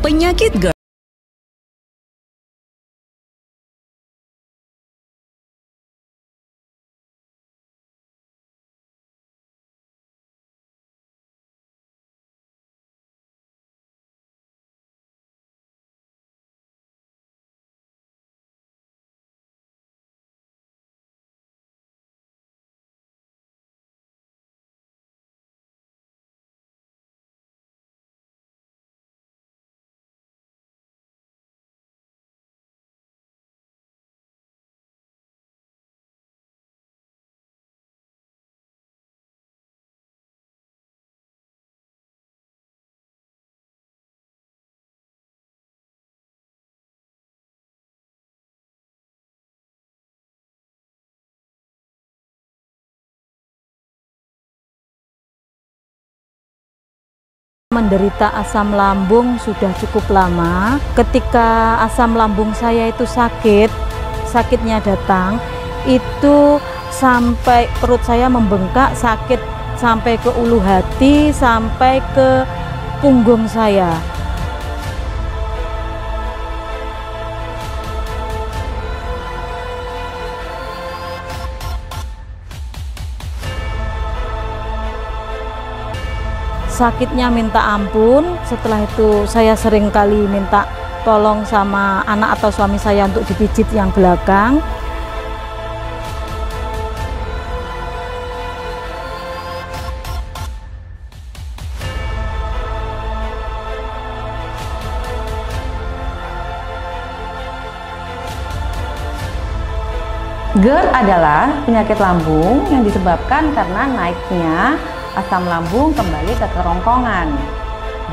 penyakit GERD. Menderita asam lambung sudah cukup lama. Ketika asam lambung saya itu sakitnya datang, itu sampai perut saya membengkak, sakit sampai ke ulu hati, sampai ke punggung saya. Sakitnya minta ampun. Setelah itu saya sering kali minta tolong sama anak atau suami saya untuk dipijit yang belakang. GERD adalah penyakit lambung yang disebabkan karena naiknya asam lambung kembali ke kerongkongan.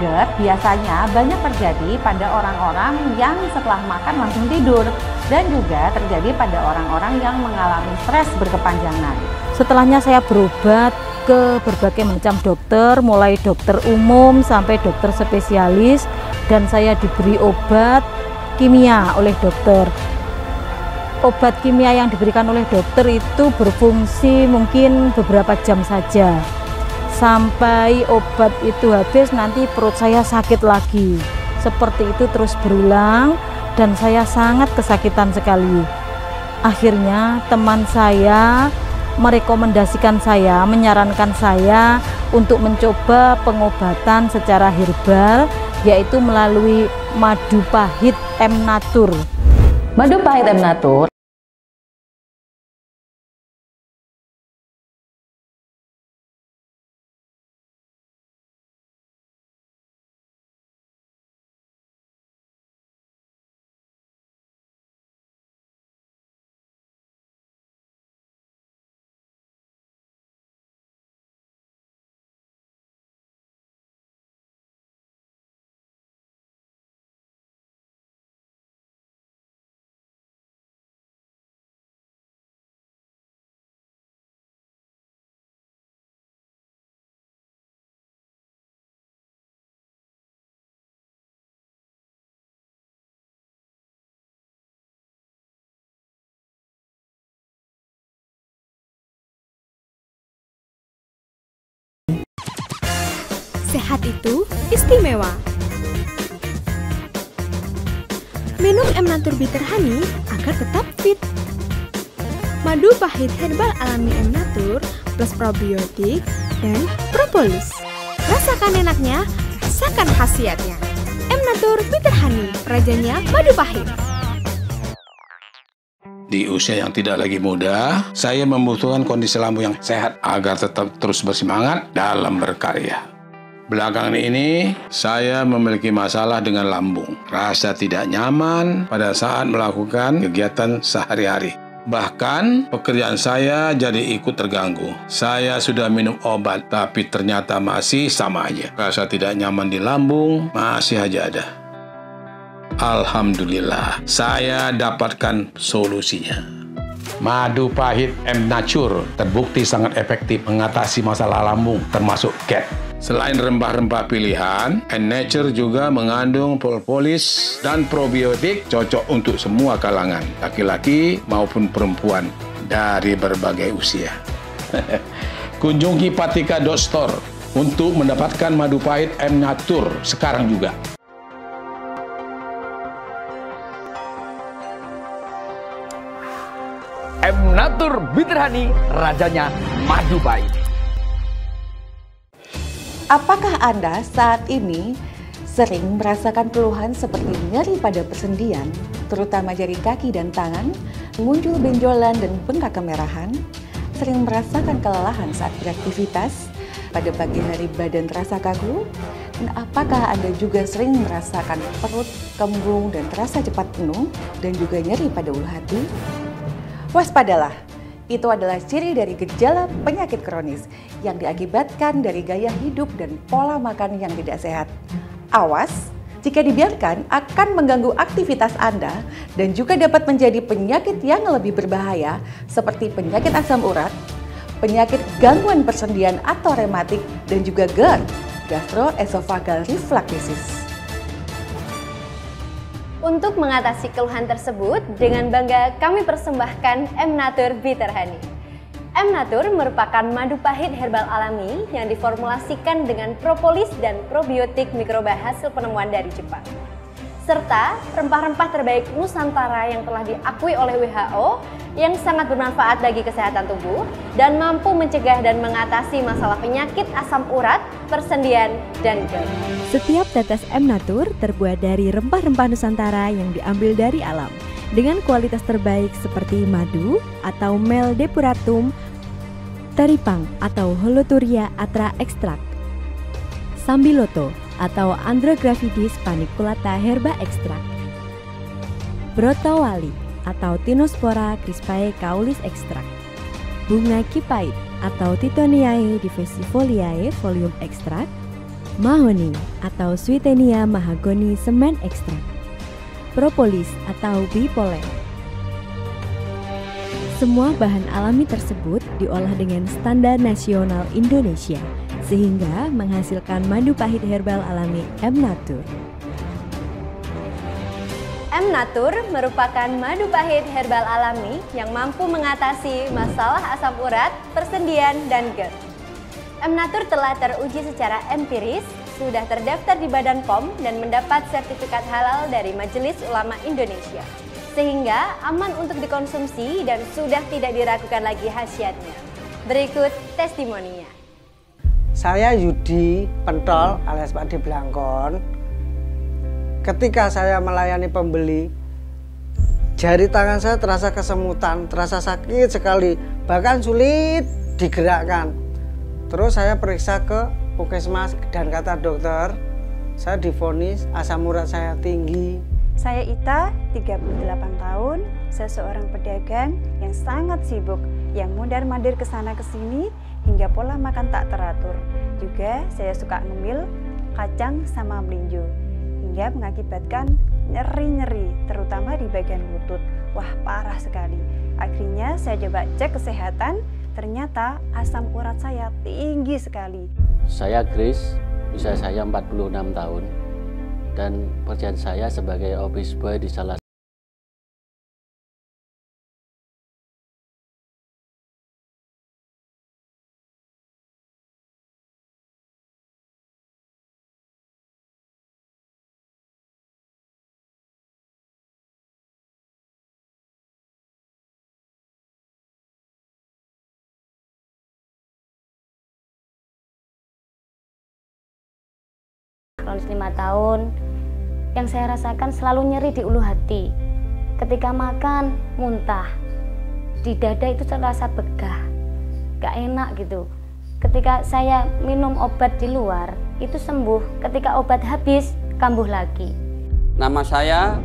GERD biasanya banyak terjadi pada orang-orang yang setelah makan langsung tidur, dan juga terjadi pada orang-orang yang mengalami stres berkepanjangan. Setelahnya saya berobat ke berbagai macam dokter, mulai dokter umum sampai dokter spesialis, dan saya diberi obat kimia oleh dokter. Obat kimia yang diberikan oleh dokter itu berfungsi mungkin beberapa jam saja. Sampai obat itu habis, nanti perut saya sakit lagi. Seperti itu terus berulang, dan saya sangat kesakitan sekali. Akhirnya teman saya merekomendasikan saya, menyarankan saya untuk mencoba pengobatan secara herbal, yaitu melalui madu pahit M-Natur. Madu pahit M-Natur sehat itu istimewa. Minum M-Natur Bitter Honey agar tetap fit. Madu pahit herbal alami M-Natur plus probiotik dan propolis. Rasakan enaknya, rasakan khasiatnya. M-Natur Bitter Honey, rajanya madu pahit. Di usia yang tidak lagi muda, saya membutuhkan kondisi lambung yang sehat agar tetap terus bersemangat dalam berkarya. Belakangan ini, saya memiliki masalah dengan lambung. Rasa tidak nyaman pada saat melakukan kegiatan sehari-hari. Bahkan, pekerjaan saya jadi ikut terganggu. Saya sudah minum obat, tapi ternyata masih sama aja. Rasa tidak nyaman di lambung masih aja ada. Alhamdulillah, saya dapatkan solusinya. Madu pahit M-Natur terbukti sangat efektif mengatasi masalah lambung, termasuk GERD. Selain rempah-rempah pilihan, M-Natur juga mengandung propolis dan probiotik cocok untuk semua kalangan, laki-laki maupun perempuan dari berbagai usia. Kunjungi Patika.store untuk mendapatkan madu pahit M-Natur sekarang juga. Emnatur Bitter Honey, rajanya madu pahit. Apakah Anda saat ini sering merasakan keluhan seperti nyeri pada persendian, terutama jari kaki dan tangan, muncul benjolan dan bengkak kemerahan, sering merasakan kelelahan saat beraktivitas, pada pagi hari badan terasa kaku, dan apakah Anda juga sering merasakan perut kembung dan terasa cepat penuh, dan juga nyeri pada ulu hati? Waspadalah! Itu adalah ciri dari gejala penyakit kronis yang diakibatkan dari gaya hidup dan pola makan yang tidak sehat. Awas, jika dibiarkan akan mengganggu aktivitas Anda dan juga dapat menjadi penyakit yang lebih berbahaya seperti penyakit asam urat, penyakit gangguan persendian atau rematik, dan juga GERD, gastroesophageal reflux disease. Untuk mengatasi keluhan tersebut, dengan bangga kami persembahkan Emnatur Bitter Honey. Emnatur merupakan madu pahit herbal alami yang diformulasikan dengan propolis dan probiotik mikroba hasil penemuan dari Jepang, serta rempah-rempah terbaik Nusantara yang telah diakui oleh WHO yang sangat bermanfaat bagi kesehatan tubuh dan mampu mencegah dan mengatasi masalah penyakit asam urat, persendian, dan GERD. Setiap tetes Emnatur terbuat dari rempah-rempah Nusantara yang diambil dari alam dengan kualitas terbaik seperti madu atau mel depuratum, teripang atau holoturia atra extract, sambiloto atau Andrographidis paniculata herba extract, brotowali atau Tinospora crispae caulis extract, bunga kipait atau Titoniae diffusifoliae folium extract, mahoni atau Swietenia mahagoni semen extract, propolis atau bipolen. Semua bahan alami tersebut diolah dengan standar nasional Indonesia sehingga menghasilkan madu pahit herbal alami Emnatur. Emnatur merupakan madu pahit herbal alami yang mampu mengatasi masalah asam urat, persendian, dan GERD. Emnatur telah teruji secara empiris, sudah terdaftar di Badan POM dan mendapat sertifikat halal dari Majelis Ulama Indonesia, sehingga aman untuk dikonsumsi dan sudah tidak diragukan lagi khasiatnya. Berikut testimoninya. Saya Yudi Pentol alias Pak D Blangkon. Ketika saya melayani pembeli, jari tangan saya terasa kesemutan, terasa sakit sekali, bahkan sulit digerakkan. Terus saya periksa ke Puskesmas dan kata dokter, saya divonis asam urat saya tinggi. Saya Ita, 38 tahun, saya seorang pedagang yang sangat sibuk, yang mundar-mandir ke sana ke sini hingga pola makan tak teratur. Juga saya suka ngemil, kacang sama melinjo, hingga mengakibatkan nyeri-nyeri, terutama di bagian lutut. Wah, parah sekali. Akhirnya saya coba cek kesehatan, ternyata asam urat saya tinggi sekali. Saya Grace, usia saya 46 tahun, dan pekerjaan saya sebagai office boy di salah kronis 5 tahun. Yang saya rasakan selalu nyeri di ulu hati. Ketika makan, muntah. Di dada itu terasa begah, gak enak gitu. Ketika saya minum obat di luar, itu sembuh. Ketika obat habis, kambuh lagi. Nama saya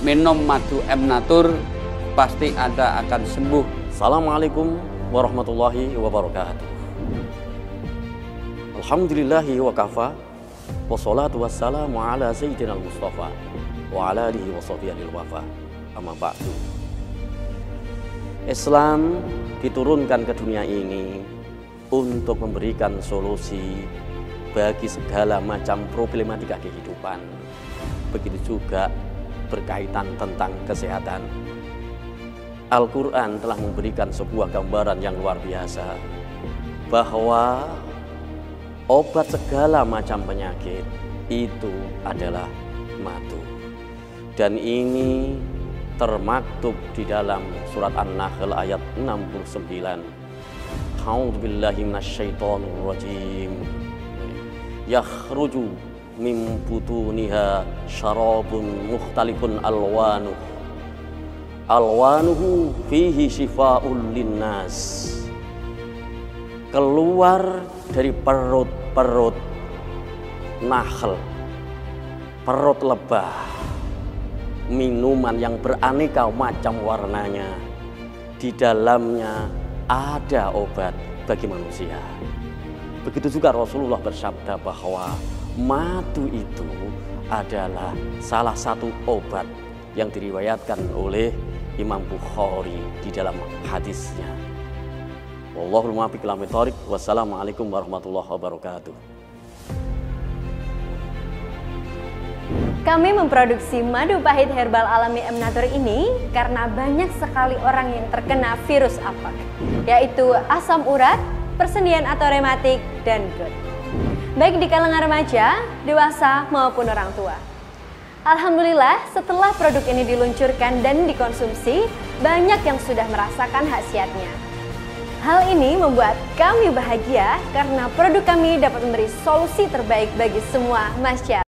minum madu M Natur, pasti Anda akan sembuh. Assalamualaikum warahmatullahi wabarakatuh. Alhamdulillahi wa kafa, wassalatu wassalamu ala sayyidina al-Mustafa wa ala alihi wa sahbihi wafa. Amma ba'du. Islam diturunkan ke dunia ini untuk memberikan solusi bagi segala macam problematika kehidupan. Begitu juga berkaitan tentang kesehatan. Al-Quran telah memberikan sebuah gambaran yang luar biasa bahwa obat segala macam penyakit itu adalah madu. Dan ini termaktub di dalam surat An-Nahl ayat 69. A'udzubillahi minasyaitonir rajim. Yakhruju min butuniha syarabun mukhtalifun alwanuhu fihi shifaa'un linnas. Keluar dari perut nahl, perut lebah, minuman yang beraneka macam warnanya. Di dalamnya ada obat bagi manusia. Begitu juga Rasulullah bersabda bahwa madu itu adalah salah satu obat yang diriwayatkan oleh Imam Bukhari di dalam hadisnya. Wallahul muwaffiq ila aqwamit thoriq. Wassalamualaikum warahmatullahi wabarakatuh. Kami memproduksi madu pahit herbal alami M Natur ini karena banyak sekali orang yang terkena virus apek, yaitu asam urat, persendian atau rematik, dan GERD. Baik di kalangan remaja, dewasa, maupun orang tua. Alhamdulillah, setelah produk ini diluncurkan dan dikonsumsi, banyak yang sudah merasakan khasiatnya. Hal ini membuat kami bahagia karena produk kami dapat memberi solusi terbaik bagi semua masyarakat.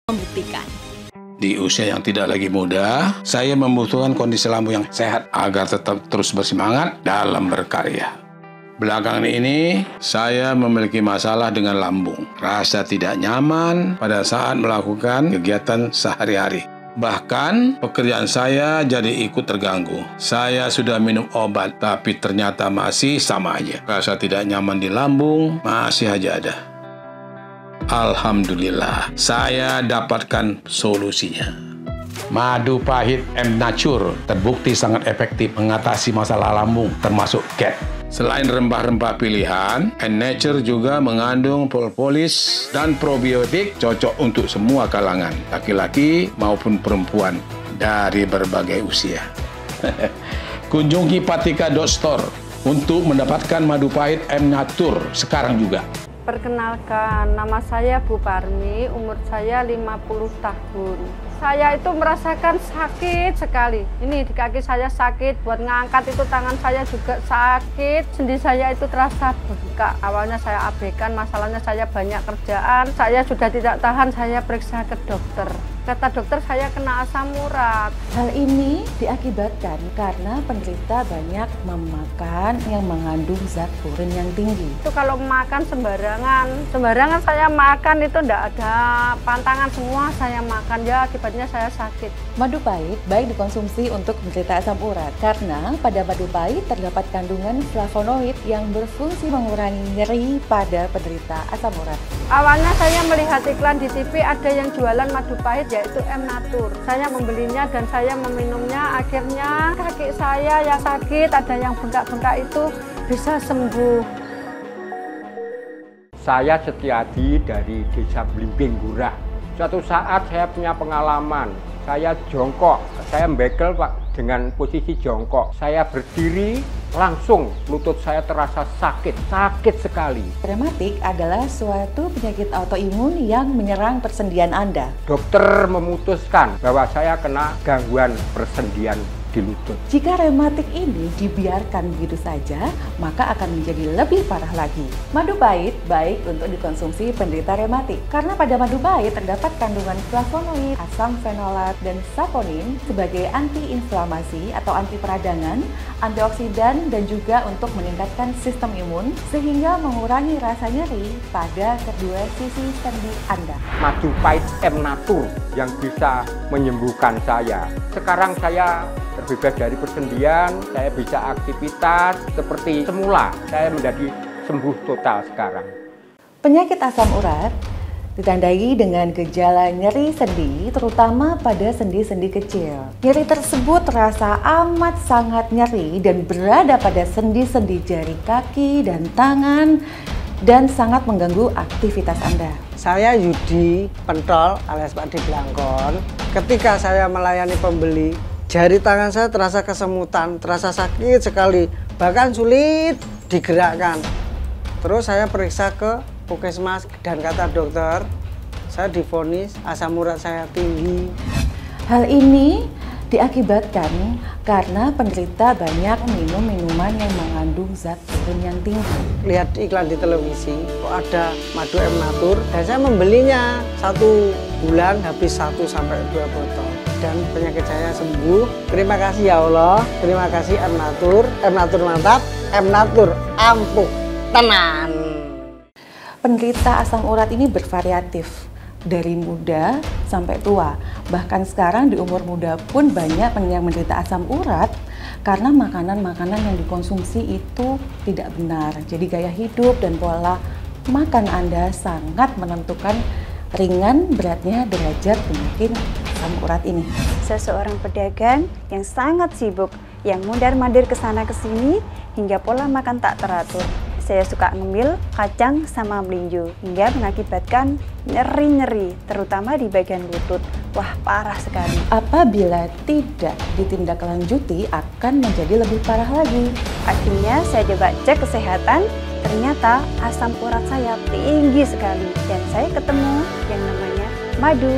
Membuktikan. Di usia yang tidak lagi muda, saya membutuhkan kondisi lambung yang sehat agar tetap terus bersemangat dalam berkarya. Belakangan ini, saya memiliki masalah dengan lambung. Rasa tidak nyaman pada saat melakukan kegiatan sehari-hari. Bahkan, pekerjaan saya jadi ikut terganggu. Saya sudah minum obat, tapi ternyata masih sama aja. Rasa tidak nyaman di lambung masih aja ada. Alhamdulillah, saya dapatkan solusinya. Madu pahit M Natur terbukti sangat efektif mengatasi masalah lambung, termasuk GERD. Selain rempah-rempah pilihan, M Natur juga mengandung propolis dan probiotik cocok untuk semua kalangan, laki-laki maupun perempuan dari berbagai usia. Kunjungi Patika.store untuk mendapatkan madu pahit M Natur sekarang juga. Perkenalkan, nama saya Bu Parmi, umur saya 50 tahun. Saya itu merasakan sakit sekali. Ini di kaki saya sakit, buat ngangkat itu tangan saya juga sakit. Sendi saya itu terasa bengkak. Awalnya saya abaikan, masalahnya saya banyak kerjaan. Saya sudah tidak tahan, saya periksa ke dokter. Kata dokter saya kena asam urat. Hal ini diakibatkan karena penderita banyak memakan yang mengandung zat purin yang tinggi. Itu kalau makan sembarangan saya makan itu enggak ada pantangan, semua saya makan, ya akibatnya saya sakit. Madu pahit baik dikonsumsi untuk penderita asam urat karena pada madu pahit terdapat kandungan flavonoid yang berfungsi mengurangi nyeri pada penderita asam urat. Awalnya saya melihat iklan di TV ada yang jualan madu pahit yaitu M-Natur. Saya membelinya dan saya meminumnya, akhirnya kaki saya yang sakit, ada yang bengkak-bengkak itu bisa sembuh. Saya Setiadi dari Desa Blimbing Gurah. Suatu saat saya punya pengalaman, saya jongkok, saya bekel Pak dengan posisi jongkok. Saya berdiri, langsung lutut saya terasa sakit sekali. Rematik adalah suatu penyakit autoimun yang menyerang persendian Anda. Dokter memutuskan bahwa saya kena gangguan persendian di lutut. Jika rematik ini dibiarkan begitu saja, maka akan menjadi lebih parah lagi. Madu pahit baik untuk dikonsumsi penderita rematik karena pada madu pahit terdapat kandungan flavonoid, asam fenolat, dan saponin sebagai antiinflamasi atau anti peradangan, antioksidan, dan juga untuk meningkatkan sistem imun sehingga mengurangi rasa nyeri pada kedua sisi sendi Anda. Madu pahit M-Natur yang bisa menyembuhkan saya. Sekarang saya terbebas dari persendian, saya bisa aktivitas seperti semula. Saya menjadi sembuh total sekarang. Penyakit asam urat ditandai dengan gejala nyeri sendi, terutama pada sendi-sendi kecil. Nyeri tersebut terasa amat sangat nyeri dan berada pada sendi-sendi jari kaki dan tangan dan sangat mengganggu aktivitas Anda. Saya Yudi Pentol alias Pak D Blangkon. Ketika saya melayani pembeli, jari tangan saya terasa kesemutan, terasa sakit sekali, bahkan sulit digerakkan. Terus saya periksa ke Puskesmas dan kata dokter, saya divonis asam urat saya tinggi. Hal ini diakibatkan karena penderita banyak minum minuman yang mengandung zat purin yang tinggi. Lihat iklan di televisi, kok ada madu M-Natur, dan saya membelinya 1 bulan habis 1 sampai 2 botol. Dan penyakit saya sembuh. Terima kasih ya Allah, terima kasih M-Natur. M-Natur mantap, M-Natur ampuh tenan. Penderita asam urat ini bervariatif dari muda sampai tua. Bahkan sekarang di umur muda pun banyak yang menderita asam urat karena makanan-makanan yang dikonsumsi itu tidak benar. Jadi gaya hidup dan pola makan Anda sangat menentukan ringan beratnya derajat penyakit asam urat ini. Seseorang pedagang yang sangat sibuk, yang mundar-mandir ke sana ke sini hingga pola makan tak teratur. Saya suka ngemil kacang sama melinjo hingga mengakibatkan nyeri-nyeri, terutama di bagian lutut. Wah, parah sekali. Apabila tidak ditindaklanjuti akan menjadi lebih parah lagi. Akhirnya saya coba cek kesehatan, ternyata asam urat saya tinggi sekali dan saya ketemu yang namanya madu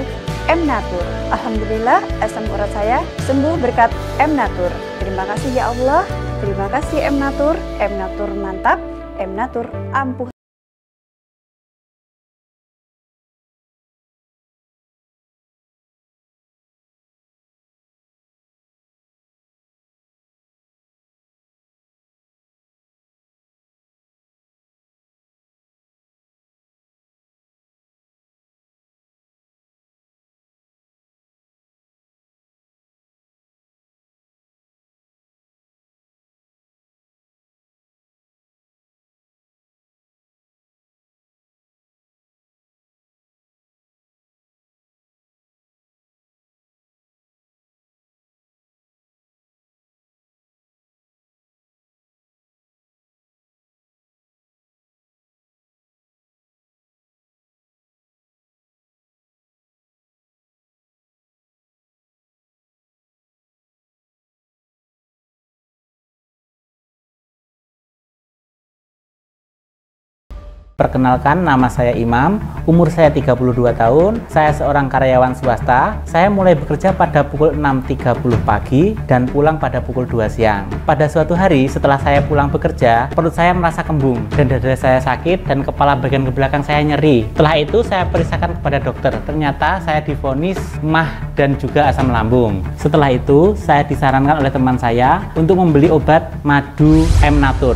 M-Natur. Alhamdulillah asam urat saya sembuh berkat M-Natur. Terima kasih ya Allah, terima kasih M-Natur. M-Natur mantap, M-Natur ampuh. Perkenalkan, nama saya Imam, umur saya 32 tahun, saya seorang karyawan swasta. Saya mulai bekerja pada pukul 6.30 pagi dan pulang pada pukul 2 siang. Pada suatu hari setelah saya pulang bekerja, perut saya merasa kembung dan dada saya sakit dan kepala bagian ke belakang saya nyeri. Setelah itu saya periksakan kepada dokter, ternyata saya divonis MAH dan juga asam lambung. Setelah itu saya disarankan oleh teman saya untuk membeli obat madu M-Natur.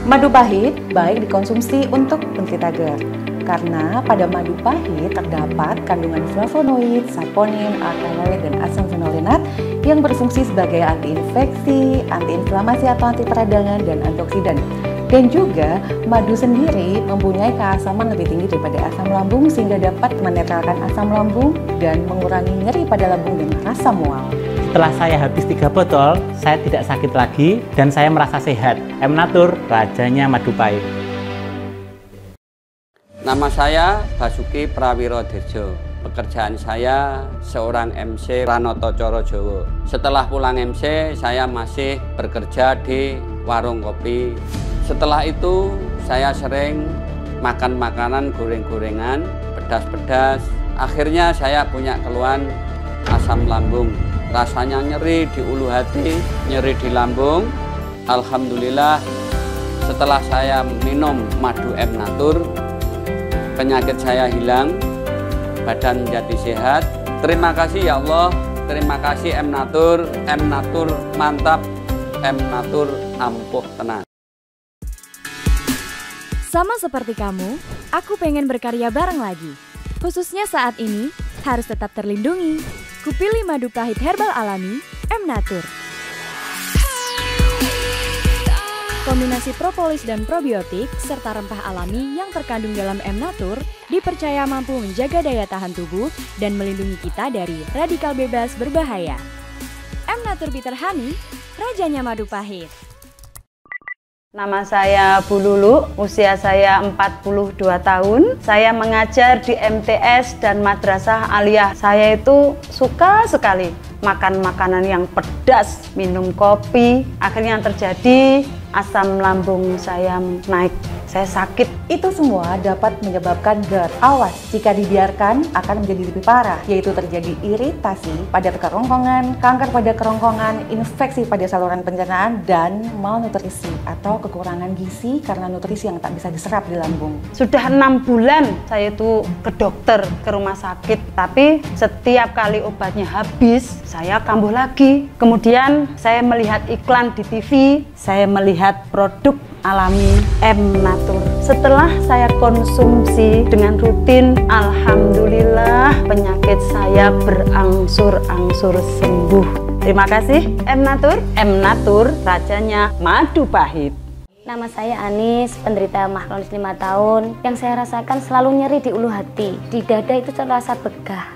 Madu pahit baik dikonsumsi untuk penderita GERD karena pada madu pahit terdapat kandungan flavonoid, saponin, alkaloid, dan asam fenolenat yang berfungsi sebagai antiinfeksi, antiinflamasi atau anti peradangan, dan antioksidan. Dan juga madu sendiri mempunyai keasaman lebih tinggi daripada asam lambung sehingga dapat menetralkan asam lambung dan mengurangi nyeri pada lambung dan rasa mual. Setelah saya habis 3 botol, saya tidak sakit lagi dan saya merasa sehat. M-Natur, rajanya madu pahit. Nama saya Basuki Prawirodirjo. Pekerjaan saya seorang MC Pranoto Coro Jowo. Setelah pulang MC, saya masih bekerja di warung kopi. Setelah itu, saya sering makan makanan goreng-gorengan, pedas-pedas. Akhirnya saya punya keluhan asam lambung. Rasanya nyeri di ulu hati, nyeri di lambung. Alhamdulillah, setelah saya minum madu M-Natur, penyakit saya hilang, badan menjadi sehat. Terima kasih ya Allah, terima kasih M-Natur. M-Natur mantap, M-Natur ampuh tenang. Sama seperti kamu, aku pengen berkarya bareng lagi. Khususnya saat ini, harus tetap terlindungi. Kupilih madu pahit herbal alami M-Natur. Kombinasi propolis dan probiotik serta rempah alami yang terkandung dalam M-Natur dipercaya mampu menjaga daya tahan tubuh dan melindungi kita dari radikal bebas berbahaya. M-Natur Bitter Honey, rajanya madu pahit. Nama saya Bu Lulu, usia saya 42 tahun. Saya mengajar di MTS dan Madrasah Aliyah. Saya itu suka sekali makan makanan yang pedas, minum kopi. Akhirnya yang terjadi asam lambung saya naik. Saya sakit. Itu semua dapat menyebabkan GERD. Awas, jika dibiarkan akan menjadi lebih parah, yaitu terjadi iritasi pada kerongkongan, kanker pada kerongkongan, infeksi pada saluran pencernaan, dan malnutrisi atau kekurangan gizi karena nutrisi yang tak bisa diserap di lambung. Sudah 6 bulan saya itu ke dokter, ke rumah sakit, tapi setiap kali obatnya habis, saya kambuh lagi. Kemudian saya melihat iklan di TV, saya melihat produk alami M-Natur. Setelah saya konsumsi dengan rutin, alhamdulillah penyakit saya berangsur-angsur sembuh. Terima kasih M-Natur. M-Natur rajanya madu pahit. Nama saya Anis, penderita MAH kronis 5 tahun. Yang saya rasakan selalu nyeri di ulu hati. Di dada itu terasa begah.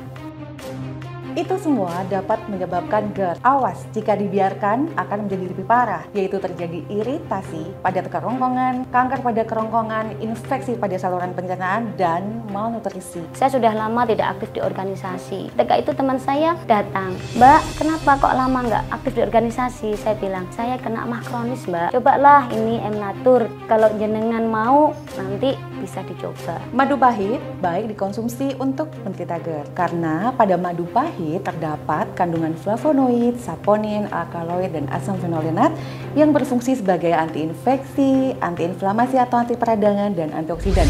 Itu semua dapat menyebabkan GERD. Awas, jika dibiarkan akan menjadi lebih parah, yaitu terjadi iritasi pada kerongkongan, kanker pada kerongkongan, infeksi pada saluran pencernaan, dan malnutrisi. Saya sudah lama tidak aktif di organisasi. Ketika itu teman saya datang, "Mbak, kenapa kok lama nggak aktif di organisasi?" Saya bilang, "Saya kena MAH kronis, Mbak. Cobalah ini M-Natur. Kalau jenengan mau, nanti bisa dicoba." Madu pahit baik dikonsumsi untuk penderita GERD karena pada madu pahit terdapat kandungan flavonoid, saponin, alkaloid, dan asam fenolenat yang berfungsi sebagai antiinfeksi, antiinflamasi atau anti peradangan, dan antioksidan.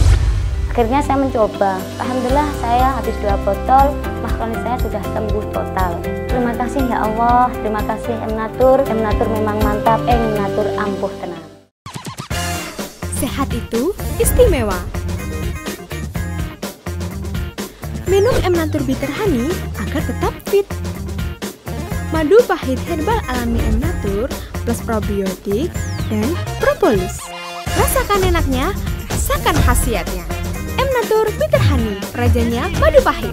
Akhirnya saya mencoba. Alhamdulillah saya habis 2 botol, MAH kronis saya sudah sembuh total. Terima kasih ya Allah, terima kasih M-Natur. M-Natur memang mantap, M-Natur ampuh tenang. Sehat itu istimewa. Minum M-Natur Bitter Honey agar tetap fit. Madu pahit herbal alami M-Natur plus probiotik dan propolis. Rasakan enaknya, rasakan khasiatnya. M-Natur Bitter Honey, rajanya madu pahit.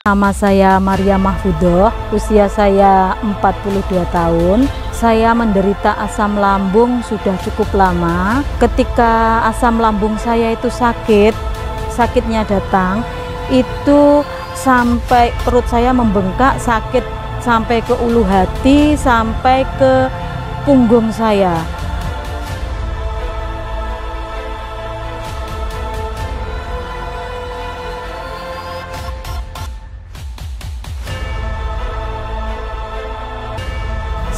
Nama saya Maria Mahfudoh, usia saya 42 tahun. Saya menderita asam lambung sudah cukup lama. Ketika asam lambung saya itu sakitnya datang, itu sampai perut saya membengkak, sakit sampai ke ulu hati, sampai ke punggung saya.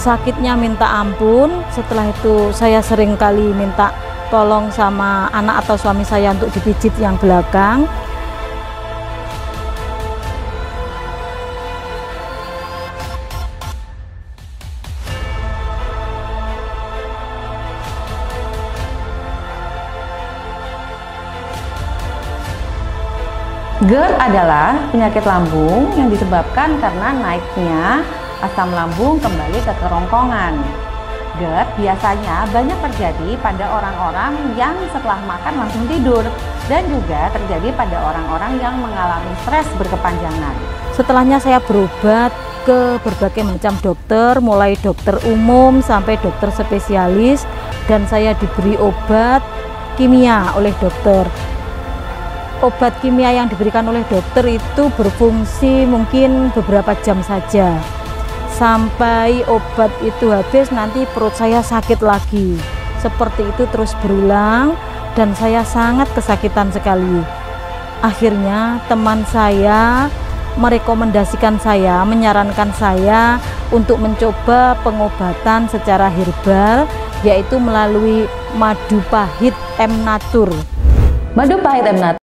sakitnya minta ampun. Setelah itu saya sering kali minta tolong sama anak atau suami saya untuk dipijit yang belakang. GERD adalah penyakit lambung yang disebabkan karena naiknya asam lambung kembali ke kerongkongan. GERD biasanya banyak terjadi pada orang-orang yang setelah makan langsung tidur dan juga terjadi pada orang-orang yang mengalami stres berkepanjangan. Setelahnya saya berobat ke berbagai macam dokter, mulai dokter umum sampai dokter spesialis, dan saya diberi obat kimia oleh dokter. Obat kimia yang diberikan oleh dokter itu berfungsi mungkin beberapa jam saja. Sampai obat itu habis, nanti perut saya sakit lagi. Seperti itu terus berulang dan saya sangat kesakitan sekali. Akhirnya teman saya merekomendasikan saya, menyarankan saya untuk mencoba pengobatan secara herbal, yaitu melalui madu pahit M-Natur. Madu pahit M-Natur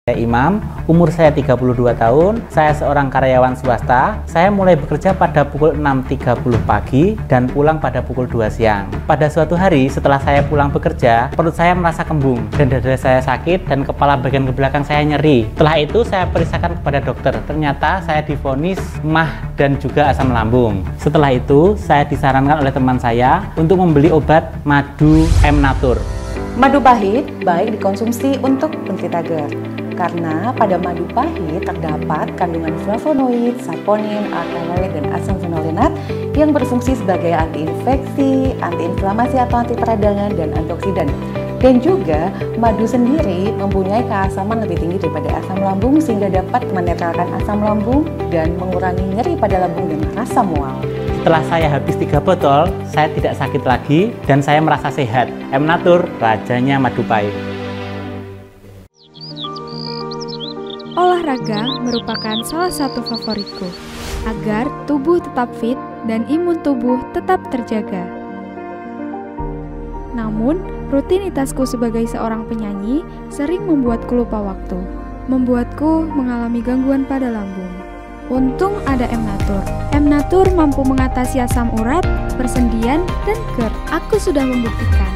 Saya Imam, umur saya 32 tahun, saya seorang karyawan swasta. Saya mulai bekerja pada pukul 6.30 pagi dan pulang pada pukul 2 siang. Pada suatu hari setelah saya pulang bekerja, perut saya merasa kembung dan dada saya sakit dan kepala bagian ke belakang saya nyeri. Setelah itu saya periksakan kepada dokter. Ternyata saya divonis MAH dan juga asam lambung. Setelah itu saya disarankan oleh teman saya untuk membeli obat madu M-Natur. Madu pahit baik dikonsumsi untuk penderita GERD. Karena pada madu pahit terdapat kandungan flavonoid, saponin, alkaloid, dan asam fenolenat yang berfungsi sebagai anti-infeksi, anti-inflamasi atau anti peradangan, dan antioksidan. Dan juga madu sendiri mempunyai keasaman lebih tinggi daripada asam lambung sehingga dapat menetralkan asam lambung dan mengurangi nyeri pada lambung dan rasa mual. Setelah saya habis 3 botol, saya tidak sakit lagi dan saya merasa sehat. M-Natur, rajanya madu pahit. Olahraga merupakan salah satu favoritku, agar tubuh tetap fit dan imun tubuh tetap terjaga. Namun, rutinitasku sebagai seorang penyanyi sering membuatku lupa waktu, membuatku mengalami gangguan pada lambung. Untung ada M-Natur. M-Natur mampu mengatasi asam urat, persendian, dan GERD. Aku sudah membuktikan.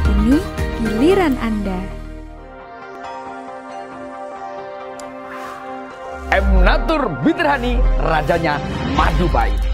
Ini giliran Anda. M-Natur Bitter Honey, rajanya madu pahit.